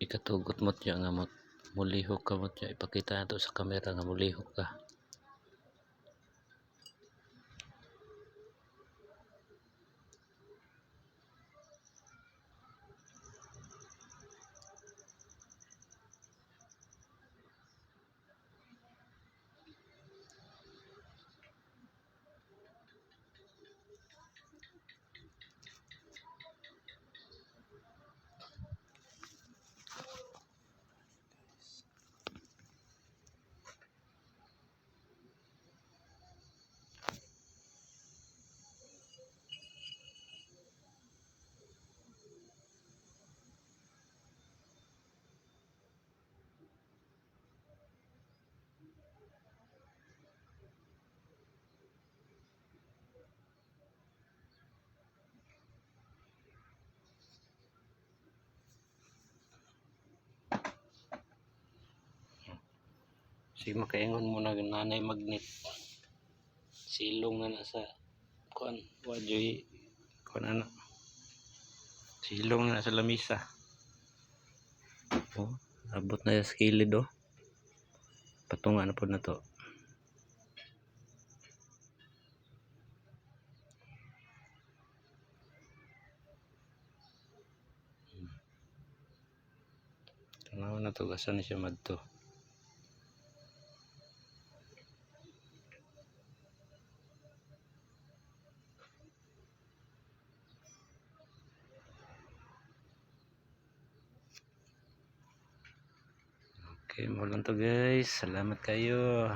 ikatugot mo siya nga mulihok ka mo siya, ipakita nato sa camera nga mulihok ka. Sige, makaingon mo na nanay magnet. Silong na sa kuan, wajoy kuan ana. Silong na sa lamisa. Oh, abot na sa kilid oh. Patunga na po na to. Tanaw na to, gasan na siya madto. Okay, mo lang to guys. Salamat kayo.